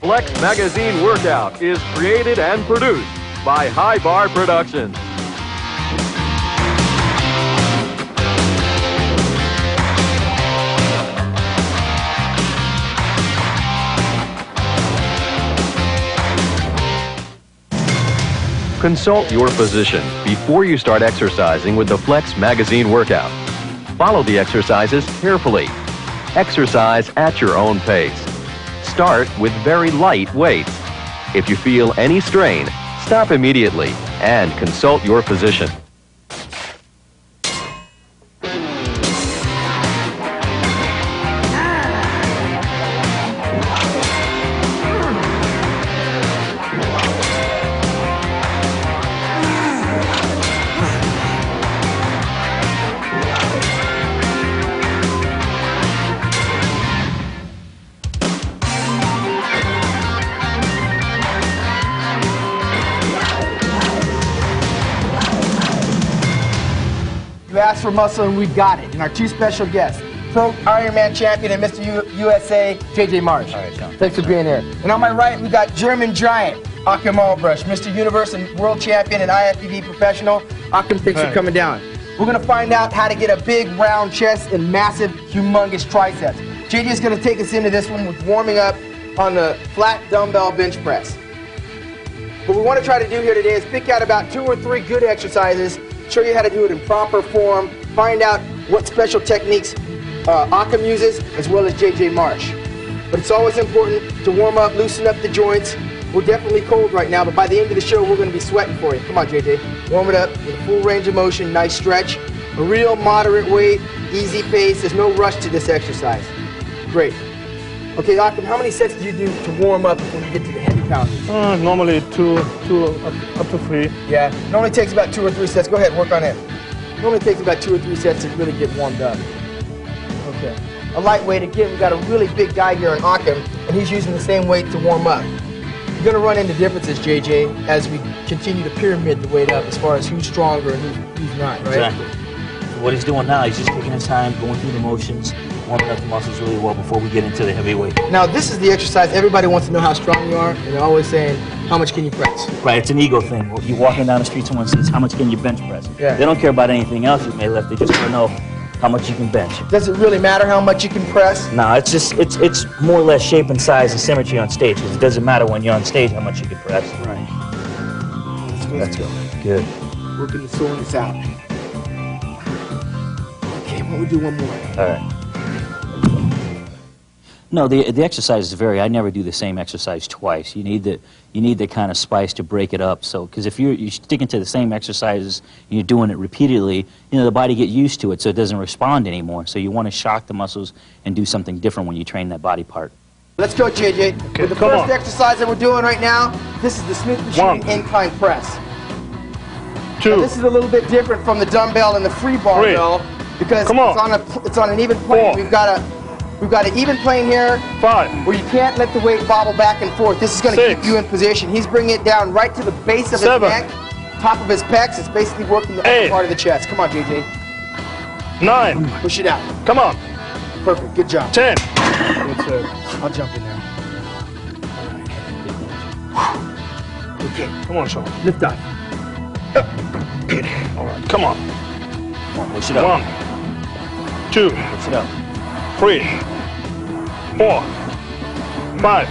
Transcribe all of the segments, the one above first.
Flex Magazine Workout is created and produced by High Bar Productions. Consult your physician before you start exercising with the Flex Magazine Workout. Follow the exercises carefully. Exercise at your own pace. Start with very light weights. If you feel any strain, stop immediately and consult your physician. You asked for muscle and we got it. And our two special guests, Pro Ironman champion and Mr. USA, JJ Marsh. All right, Sean. Thanks for being here. And on my right, we got German giant, Achim Albrecht, Mr. Universe and world champion and IFBB professional. Achim, thanks for coming down. We're gonna find out how to get a big round chest and massive, humongous triceps. JJ is gonna take us into this one with warming up on the flat dumbbell bench press. What we want to try to do here today is pick out about 2 or 3 good exercises, show you how to do it in proper form, find out what special techniques Achim uses, as well as JJ Marsh. But it's always important to warm up, loosen up the joints. We're definitely cold right now, but by the end of the show, we're going to be sweating for you. Come on, JJ. Warm it up with a full range of motion, nice stretch. A real moderate weight, easy pace. There's no rush to this exercise. Great. Okay, Achim, how many sets do you do to warm up when you get to the heavy pounding? Normally two up to 3. Yeah, it normally takes about 2 or 3 sets. Go ahead, work on it. It normally takes about 2 or 3 sets to really get warmed up. Okay. A lightweight, again, we've got a really big guy here on Achim, and he's using the same weight to warm up. You're going to run into differences, JJ, as we continue to pyramid the weight up as far as who's stronger and who's not, right? Exactly. So what he's doing now, he's just taking his time, going through the motions, warming up the muscles really well before we get into the heavyweight. Now, this is the exercise. Everybody wants to know how strong you are, and they're always saying, how much can you press? Right, it's an ego thing. You're walking down the street, someone says, how much can you bench press? Yeah. They don't care about anything else you may lift, they just want to know how much you can bench. Does it really matter how much you can press? No, it's more or less shape and size and symmetry on stage, because it doesn't matter when you're on stage how much you can press. Right. Let's go. Good. Working the soreness out. Okay, why don't we do one more? All right. No, the exercises vary. I never do the same exercise twice. You need the kind of spice to break it up. So, because if you're sticking to the same exercises and you're doing it repeatedly, the body get used to it, so it doesn't respond anymore. So you want to shock the muscles and do something different when you train that body part. Let's go, JJ. Okay, With the first exercise that we're doing right now, this is the Smith machine incline press. 2. Now, this is a little bit different from the dumbbell and the free barbell because it's on an even plane. 4. We've got an even plane here 5. where you can't let the weight bobble back and forth. This is going to keep you in position. He's bringing it down right to the base of 7. his neck, top of his pecs. It's basically working the 8. upper part of the chest. Come on, JJ. 9. Push it out. Come on. Perfect. Good job. 10. I'll jump in there. Okay. Come on, Sean. Lift up. Good. All right. Come on. Push it up. 1, 2, Push it up. 3, 4, 5,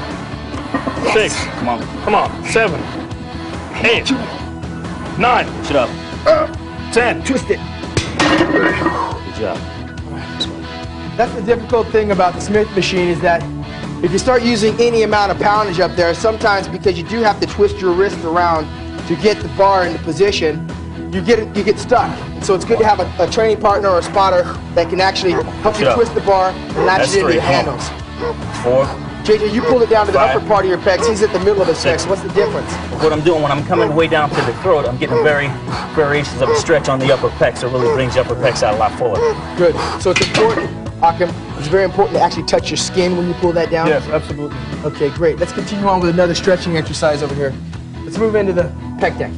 6. Come on. Come on. 7, 8, 9. Push it up. 10. Twist it. Good job. That's the difficult thing about the Smith machine is that if you start using any amount of poundage up there, sometimes because you do have to twist your wrist around to get the bar into position, you get stuck. So it's good to have a training partner or a spotter that can actually help you twist the bar and latch it into your handles. 4. JJ, you pulled it down to the 5. upper part of your pecs. He's at the middle of his pecs. What's the difference? What I'm doing when I'm coming way down to the throat, I'm getting variations of a stretch on the upper pecs. It really brings the upper pecs out a lot fuller. Good. So it's important, Achim, it's very important to actually touch your skin when you pull that down. Yes, absolutely. Okay, great. Let's continue on with another stretching exercise over here. Let's move into the pec deck.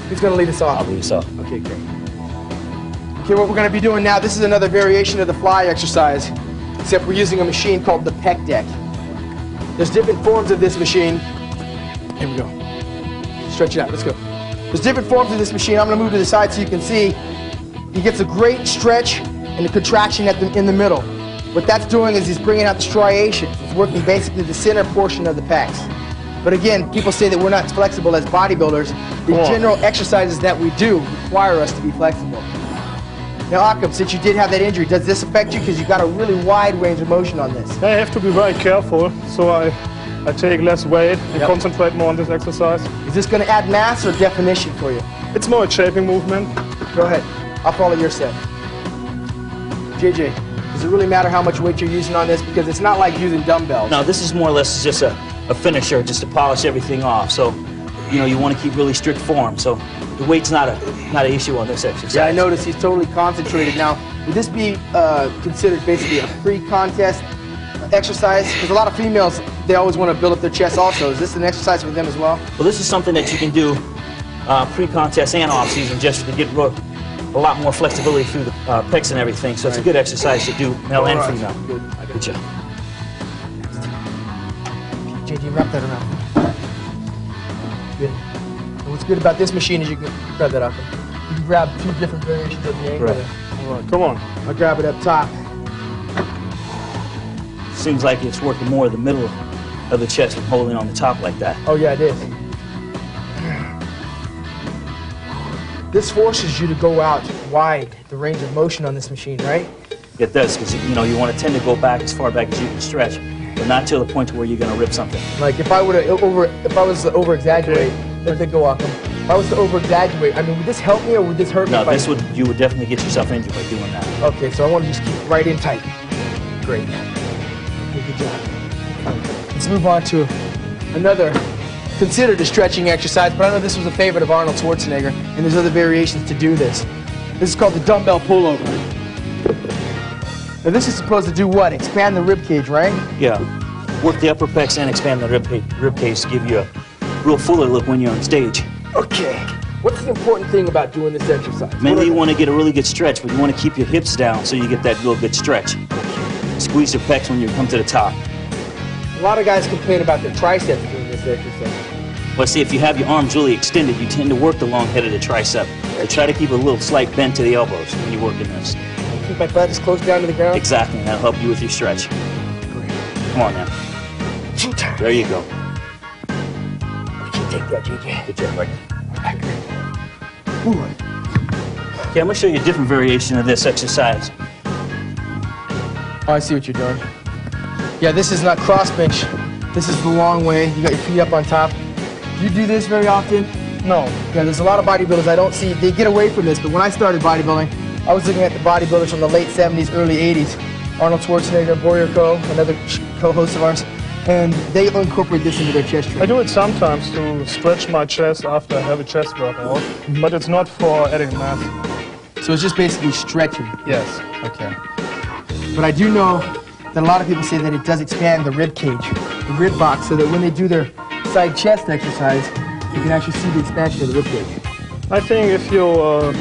Who's going to lead us off? I'll lead us off. Okay, great. Okay, what we're going to be doing now, this is another variation of the fly exercise, except we're using a machine called the pec deck. There's different forms of this machine. Here we go. Stretch it out. Let's go. There's different forms of this machine. I'm going to move to the side so you can see. He gets a great stretch and a contraction in the middle. What that's doing is he's bringing out the striations. It's working basically the center portion of the pecs. But again, people say that we're not flexible as bodybuilders. The general exercises that we do require us to be flexible. Now, Akam, since you did have that injury, does this affect you? Because you've got a really wide range of motion on this. I have to be very careful, so I take less weight and concentrate more on this exercise. Is this going to add mass or definition for you? It's more a shaping movement. Go ahead. I'll follow your set. JJ, does it really matter how much weight you're using on this? Because it's not like using dumbbells. No, this is more or less just a finisher, just to polish everything off. So, you want to keep really strict form. So the weight's not an issue on this exercise. Yeah, I noticed he's totally concentrated. Now, would this be considered basically a pre-contest exercise? Because a lot of females, they always want to build up their chest also. Is this an exercise for them as well? Well, this is something that you can do pre-contest and off-season just to get a lot more flexibility through the pecs and everything. So it's a good exercise to do male and female. Good job. JJ, wrap that around. Good. And what's good about this machine is you can grab that up. You can grab two different variations of the angle. Right. All right, come on. I'll grab it up top. Seems like it's working more the middle of the chest and holding on the top like that. Oh yeah, it is. This forces you to go out wide, the range of motion on this machine, right? It does, because you want to tend to go back as far back as you can stretch, but not to the point where you're going to rip something. Like if I was to over-exaggerate, let that go off. If I was to over-exaggerate, I mean, would this help me or would this hurt me? No, you would definitely get yourself injured by doing that. Okay, so I want to just keep it right in tight. Great. Good job. Let's move on to another considered a stretching exercise, but I know this was a favorite of Arnold Schwarzenegger, and there's other variations to do this. This is called the dumbbell pullover. Now this is supposed to do what? Expand the rib cage, right? Yeah. Work the upper pecs and expand the rib cage to give you a real fuller look when you're on stage. Okay. What's the important thing about doing this exercise? Mainly you want to get a really good stretch, but you want to keep your hips down so you get that real good stretch. Squeeze your pecs when you come to the top. A lot of guys complain about their triceps doing this exercise. Well, see, if you have your arms really extended, you tend to work the long head of the tricep. So try to keep a little slight bend to the elbows when you're working this. Keep my butt as close down to the ground? Exactly, and that'll help you with your stretch. Great. Come on now. There you go. You can take that, JJ. Good job, right? Ooh. Okay, I'm going to show you a different variation of this exercise. Oh, I see what you're doing. Yeah, this is not cross bench. This is the long way. You got your feet up on top. Do you do this very often? No. Yeah, there's a lot of bodybuilders I don't see. They get away from this, but when I started bodybuilding, I was looking at the bodybuilders from the late 70s, early 80s. Arnold Schwarzenegger, Boyer Co., another co-host of ours, and they incorporate this into their chest training. I do it sometimes to stretch my chest after a heavy chest workout, but it's not for adding mass. So it's just basically stretching. Yes. Okay. But I do know that a lot of people say that it does expand the rib cage, the rib box, so that when they do their side chest exercise, you can actually see the expansion of the rib cage. I think if you're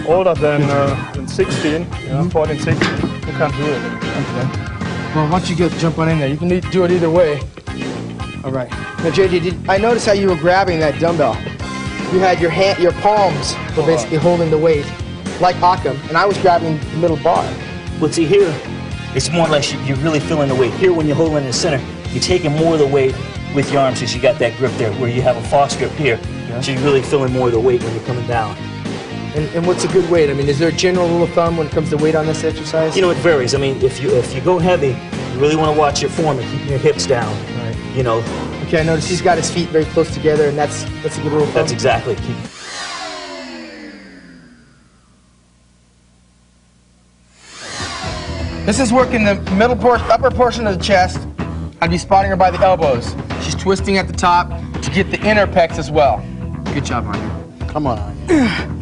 older than 16, 14, 16, you can't do it. Okay. Well, once you jump on in there, you can do it either way. All right. Now, JJ, I noticed how you were grabbing that dumbbell. You had your palms were basically holding the weight, like Akam, and I was grabbing the middle bar. Well, see here, it's more or less you're really feeling the weight. Here, when you're holding in the center, you're taking more of the weight with your arms because you got that grip there, where you have a false grip here. Yeah. So you're really feeling more of the weight when you're coming down. And what's a good weight? I mean, is there a general rule of thumb when it comes to weight on this exercise? You know, it varies. I mean, if you go heavy, you really want to watch your form and keep your hips down. Right. You know. Okay, I noticed he's got his feet very close together, and that's a good rule of thumb. That's exactly. This is working the upper portion of the chest. I'd be spotting her by the elbows. She's twisting at the top to get the inner pecs as well. Good job, Anya. Come on, Anya.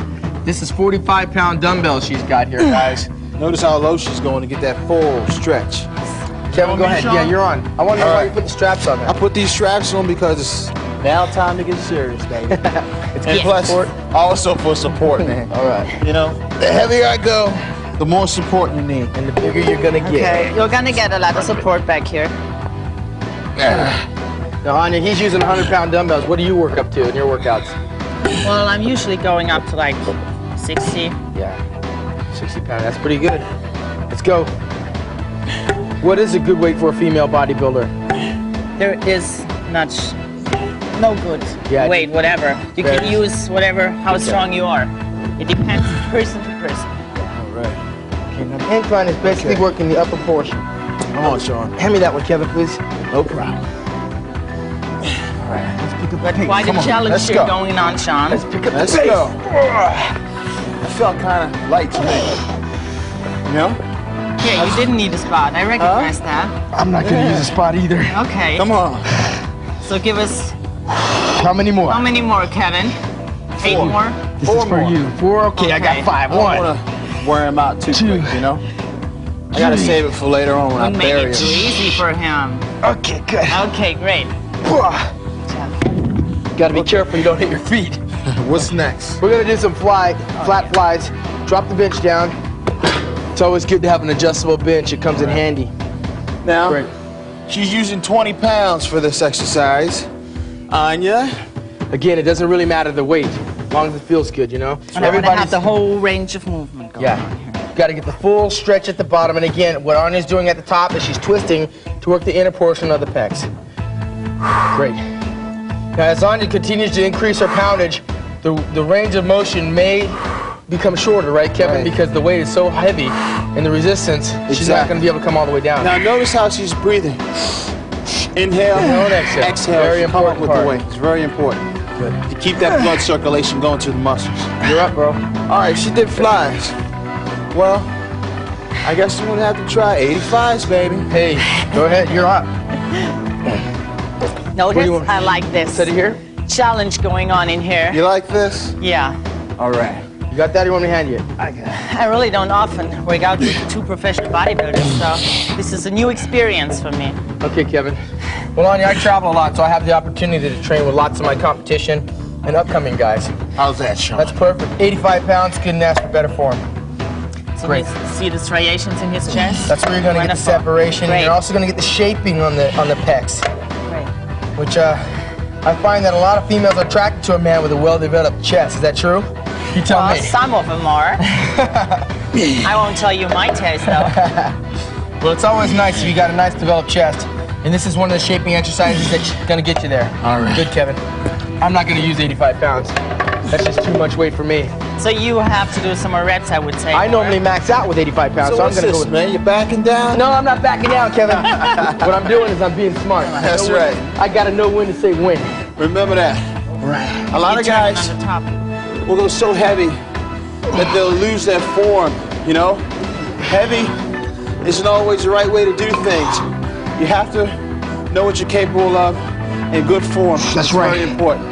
This is 45-pound dumbbells she's got here, guys. Notice how low she's going to get that full stretch. Kevin, go ahead. Yeah, you're on. I want to know why you put the straps on there. I put these straps on because it's now time to get serious, baby. And plus, also for support, man. All right. You know, the heavier I go, the more support you need. And the bigger you're going to get. Okay, you're gonna get a lot of support back here. Now, Anya, he's using 100-pound dumbbells. What do you work up to in your workouts? Well, I'm usually going up to like 60. Yeah, 60 pounds. That's pretty good. Let's go. What is a good weight for a female bodybuilder? There is no good Yeah, weight, whatever. You Fair. can use whatever, how strong you are. It depends person to person. All right. Okay, now the incline is basically working the upper portion. Come on, Sean. Hand me that one, Kevin, please. No problem. All right, let's pick up the pace. Quite a Come on. challenge let's here go. going on, Sean. Let's pick up Let's the pace. go. I felt kind of light tonight. You know? Yeah, you didn't need a spot. I recognize that. I'm not gonna use a spot either. Okay. Come on. So give us How many more? how many more, Kevin? 8 4. more? This Four is for more. you. 4. Okay, I got Okay. 5. I don't 1. want to wear him out too 2. quick, you know? I gotta save it for later on when I Don't make bury it too him. easy for him. Okay, good. Okay, great. Gotta be careful you don't hit your feet. What's next? We're gonna do some flat flies. Drop the bench down. It's always good to have an adjustable bench. It comes in handy. Now, Great. she's using 20 pounds for this exercise. Anya, Again, it doesn't really matter the weight, as long as it feels good, you know? And I want to have the whole range of movement going Yeah. on here. Got to get the full stretch at the bottom. And again, what Anya's doing at the top is she's twisting to work the inner portion of the pecs. Great. Now, as Anya continues to increase her poundage, the range of motion may become shorter, right, Kevin? Right. Because the weight is so heavy and the resistance, she's not Exactly. going to be able to come all the way down. now notice how she's breathing. Inhale, Inhale and exhale. exhale. Very Come up important with part. the weight. It's very important Good. to keep that blood circulation going to the muscles. You're up, bro. All right, she did flies. Well, I guess we're gonna have to try 85s, baby. Hey, go ahead. You're up. do you Notice, want? I like this Set it here. challenge going on in here. You like this? Yeah. All right. You got that or you want me to hand you? I really don't often work out with 2 professional bodybuilders, so this is a new experience for me. Okay, Kevin. Well, Anya, I travel a lot, so I have the opportunity to train with lots of my competition and upcoming guys. How's that, Sean? That's perfect. 85 pounds, couldn't ask for better form. So Great. we see the striations in his chest? That's where you're going to get the Wonderful. separation. And Great. you're also going to get the shaping on the pecs, Great. which I find that a lot of females are attracted to a man with a well-developed chest. Is that true? You tell Well, me. some of them are. I won't tell you my taste, though. Well, it's always nice if you got a nice developed chest. And this is one of the shaping exercises that's going to get you there. All right. Good, Kevin. I'm not going to use 85 pounds. That's just too much weight for me. So you have to do some more reps, I would say. I normally max out with 85 pounds, So so I'm what's going to go this, with... man? You backing down? No, I'm not backing down, Kevin. What I'm doing is I'm being smart. That's right. I got to know when to say when. Remember that. Right. A lot You of turn it guys on the top. will go so heavy that they'll lose their form, you know? Heavy isn't always the right way to do things. You have to know what you're capable of in good form. That's It's right. very important.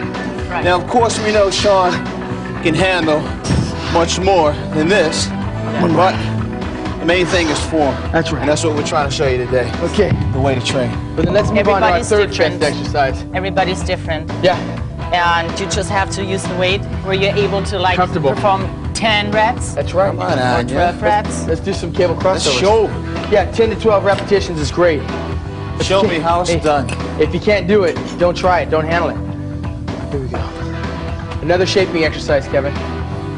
Right. Now, of course, we know Sean can handle much more than this, but the main thing is form. That's right. And that's what we're trying to show you today, Okay. the way to train. But then let's move on to our Everybody's third different. chest exercise. Everybody's different. Yeah. And you just have to use the weight where you're able to like Comfortable. perform 10 reps That's right. Come on, Anya. 12 reps. Let's do some cable Let's crossovers. show, Yeah, 10 to 12 repetitions is great. show me how it's Hey, done. If you can't do it, don't try it. Don't handle it. Here we go. Another shaping exercise, Kevin.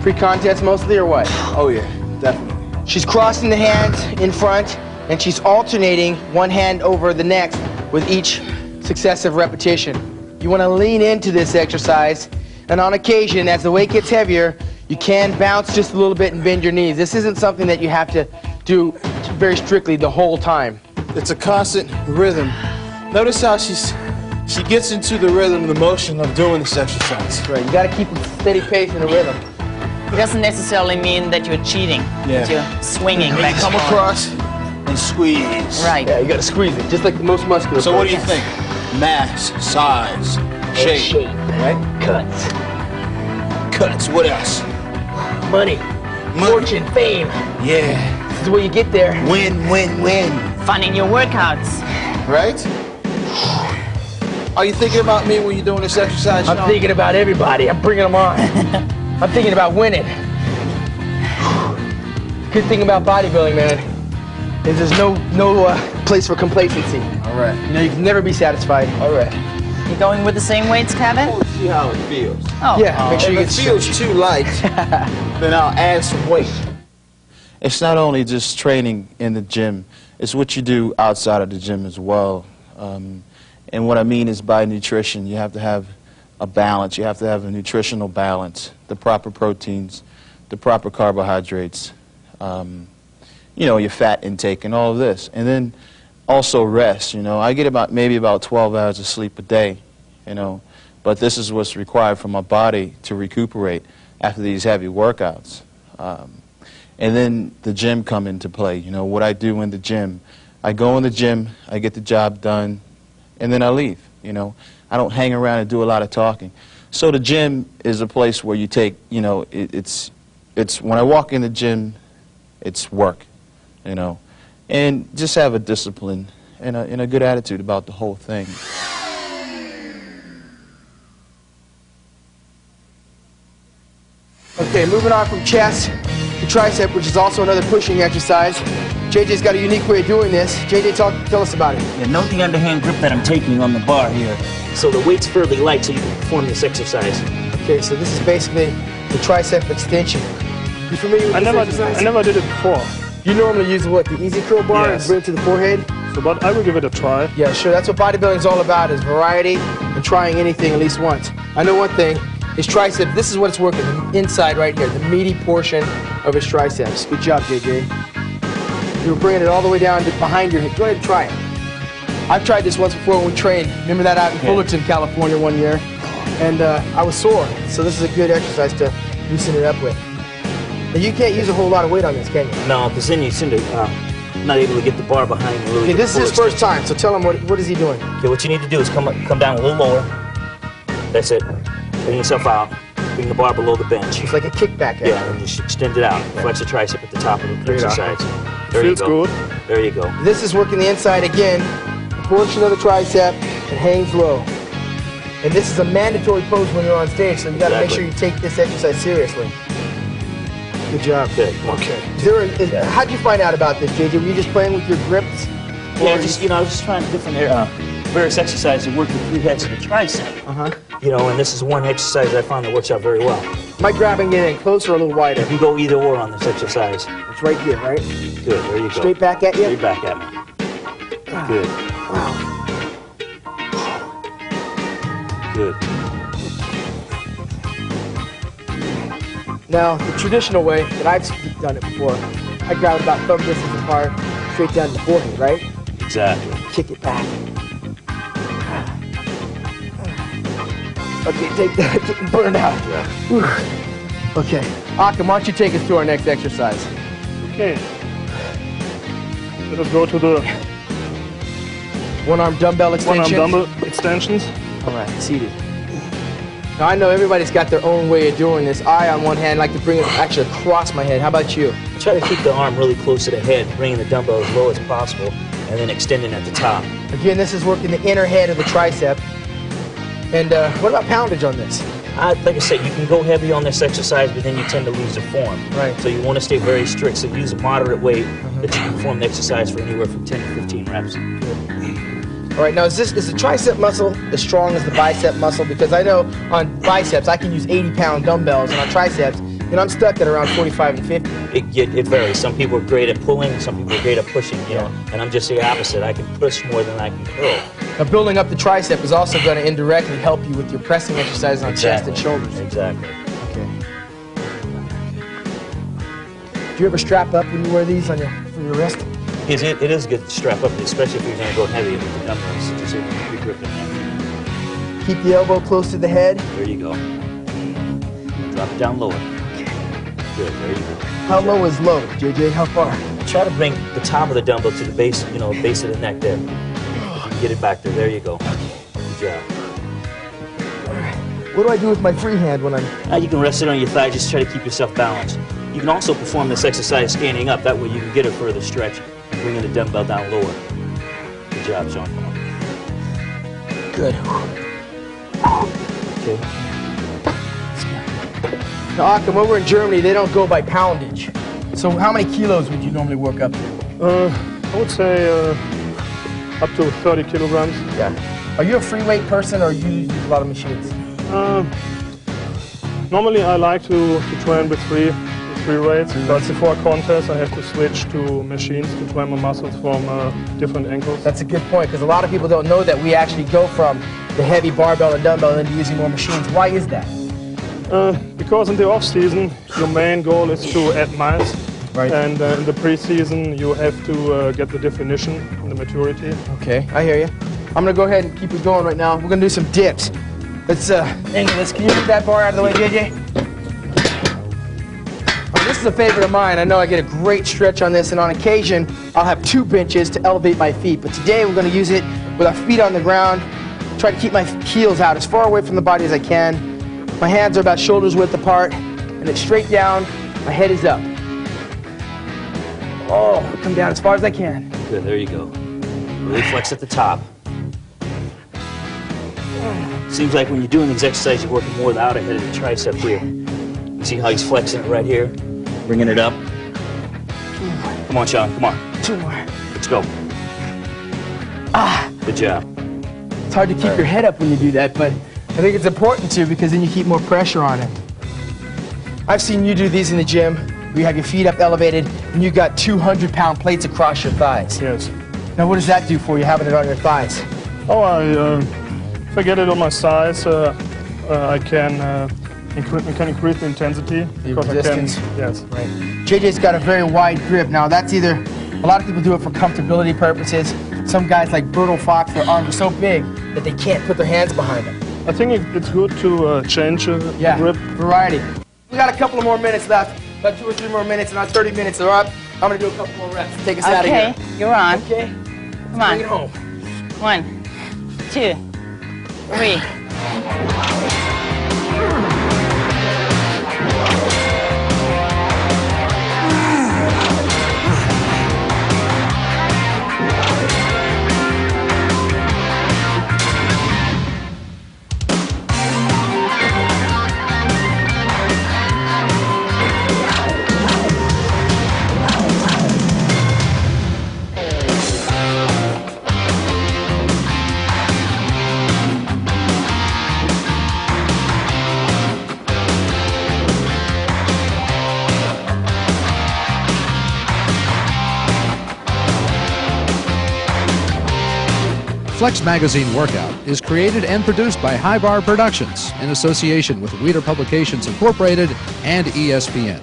Pre-contest mostly or what? Oh yeah, definitely. She's crossing the hands in front and she's alternating one hand over the next with each successive repetition. You want to lean into this exercise, and on occasion, as the weight gets heavier, you can bounce just a little bit and bend your knees. This isn't something that you have to do very strictly the whole time. It's a constant rhythm. Notice how she gets into the rhythm, the motion of doing this exercise. Right, you got to keep a steady pace and a rhythm. It doesn't necessarily mean that you're cheating. Yeah. That you're swinging You back and come forth. across and squeeze. Right. Yeah, you got to squeeze it, just like the most muscular. So what do you person. think? Mass, size, shape, right? Cuts, Cuts. What else? money, fortune, fame. Yeah. This is where you get there. Win, win, win. Fun in your workouts. Right? Are you thinking about me when you're doing this exercise? I'm Sean? thinking about everybody. I'm bringing them on. I'm thinking about winning. Good thing about bodybuilding, man. And there's no place for complacency. All right. You know, you can never be satisfied. All right. You going with the same weights, Kevin? We'll see how it feels. Oh. Yeah, make sure you If get it feels too light, then I'll add some weight. It's not only just training in the gym, it's what you do outside of the gym as well. And what I mean is by nutrition, you have to have a balance. You have to have a nutritional balance, the proper proteins, the proper carbohydrates, you know, your fat intake and all of this. And then also rest, you know. I get maybe about 12 hours of sleep a day, you know. But this is what's required for my body to recuperate after these heavy workouts. And then the gym come into play, you know, what I do in the gym. I go in the gym, I get the job done, and then I leave, you know. I don't hang around and do a lot of talking. So the gym is a place where you take, you know, it's when I walk in the gym, it's work, you know. And just have a discipline and a good attitude about the whole thing. Okay, moving on from chest to tricep, which is also another pushing exercise. JJ's got a unique way of doing this. JJ, tell us about it. Yeah, note the underhand grip that I'm taking on the bar here. So the weight's fairly light so you can perform this exercise. Okay, so this is basically the tricep extension. You familiar with this exercise? I never did it before. You normally use what, the easy curl bar Yes. and bring it to the forehead? So, but I will give it a try. Yeah, sure. That's what bodybuilding is all about, is variety and trying anything at least once. I know one thing, his tricep, this is what it's working, the inside right here, the meaty portion of his triceps. Good job, JJ. You were bringing it all the way down to behind your hip. Go ahead and try it. I've tried this once before when we trained. Remember that out in Fullerton, California one year? And I was sore, so this is a good exercise to loosen it up with. And you can't use a whole lot of weight on this, can you? No, because then you seem to not able to get the bar behind you. Really Okay, this is his first time, so tell him what is he doing? Okay, what you need to do is come down a little lower. That's it. Bring yourself out. Bring the bar below the bench. It's like a kickback. Yeah, and just extend it out. Flex the tricep at the top of the exercise. There you Feels go. good. There you go. This is working the inside again, the portion of the tricep that hangs low. And this is a mandatory pose when you're on stage, so you got to make sure you take this exercise seriously. Good job. Good. Okay. How'd you find out about this, JJ? Were you just playing with your grips? Yeah, just I was just trying different various exercises to work the three heads of the tricep. You know, and this is one exercise I found that works out very well. Am I grabbing it in closer or a little wider? You can go either or on this exercise. It's right here, right? Good. There you go. Straight back at you? Straight back at me. Good. Wow. Good. Now, the traditional way that I've done it before, I grab about thumb distance apart, straight down to the forehead, right? Exactly. Kick it back. Okay, take that, getting burned out. Whew. Okay, Akam, why don't you take us to our next exercise? Okay. Let us go to the One-arm dumbbell extension. one-arm dumbbell extensions. All right, seated. Now, I know everybody's got their own way of doing this. I, on one hand, like to bring it actually across my head. How about you? Try to keep the arm really close to the head, bringing the dumbbell as low as possible, and then extending at the top. Again, this is working the inner head of the tricep. And what about poundage on this? Like I said, you can go heavy on this exercise, but then you tend to lose the form. Right. So you want to stay very strict. So use a moderate weight that you can perform the exercise for anywhere from 10 to 15 reps. All right, now is the tricep muscle as strong as the bicep muscle? Because I know on biceps I can use 80-pound dumbbells, and on triceps, I'm stuck at around 45 and 50. It varies. Some people are great at pulling, some people are great at pushing, you know. And I'm just the opposite. I can push more than I can curl. Now, building up the tricep is also going to indirectly help you with your pressing exercises on chest and shoulders. Exactly. Okay. Do you ever strap up when you wear these on for your wrist? It is good to strap up, especially if you're going to go heavy with the dumbbells, just so you can be gripping there. Keep the elbow close to the head. There you go. Drop it down lower. Good, there you go. How low is low, JJ? How far? Try to bring the top of the dumbbell to the base, base of the neck there. If you can get it back there, there you go. Good job. All right. What do I do with my free hand when I'm... Now you can rest it on your thigh, just try to keep yourself balanced. You can also perform this exercise standing up, that way you can get a further stretch and bringing the dumbbell down lower. Good job, Sean. Good. Okay. Now, Akam, over in Germany, they don't go by poundage. So how many kilos would you normally work up to? I would say up to 30 kilograms. Yeah. Are you a free weight person or you use a lot of machines? Normally I like to train with free weights, but before a contest I have to switch to machines to train my muscles from different angles. That's a good point, because a lot of people don't know that we actually go from the heavy barbell and dumbbell into using more machines. Why is that? Because in the off season your main goal is to add mass. Right. And in the pre-season you have to get the definition and the maturity. Okay, I hear you. I'm gonna go ahead and keep it going right now. We're gonna do some dips. Let's angle this. Can you get that bar out of the way, JJ? This is a favorite of mine. I know I get a great stretch on this, and on occasion I'll have 2 benches to elevate my feet. But today we're gonna use it with our feet on the ground. Try to keep my heels out as far away from the body as I can. My hands are about shoulders width apart, and it's straight down. My head is up. Oh, come down as far as I can. Good, there you go. Really flex at the top. Seems like when you're doing this exercise, you're working more the outer head of the tricep here. You see how he's flexing it right here? Bringing it up. Come on, Sean, come on. 2 more. Let's go. Good job. It's hard to keep your head up when you do that, but I think it's important to, because then you keep more pressure on it. I've seen you do these in the gym, where you have your feet up elevated, and you got 200-pound plates across your thighs. Yes. Now, what does that do for you, having it on your thighs? Oh, if I get it on my sides, I can increase the intensity. Because resistance. I can, yes. Right. JJ's got a very wide grip. Now, that's either, a lot of people do it for comfortability purposes. Some guys like Bertil Fox, their arms are so big that they can't put their hands behind them. I think it's good to change the grip. Variety. We got a couple of more minutes left. About 2 or 3 more minutes, and our 30 minutes are up. I'm gonna do a couple more reps. Take us out of here. Okay, you're on. Okay? Come on. Bring it home. 1, 2, 3. Flex Magazine Workout is created and produced by High Bar Productions in association with Weider Publications Incorporated and ESPN.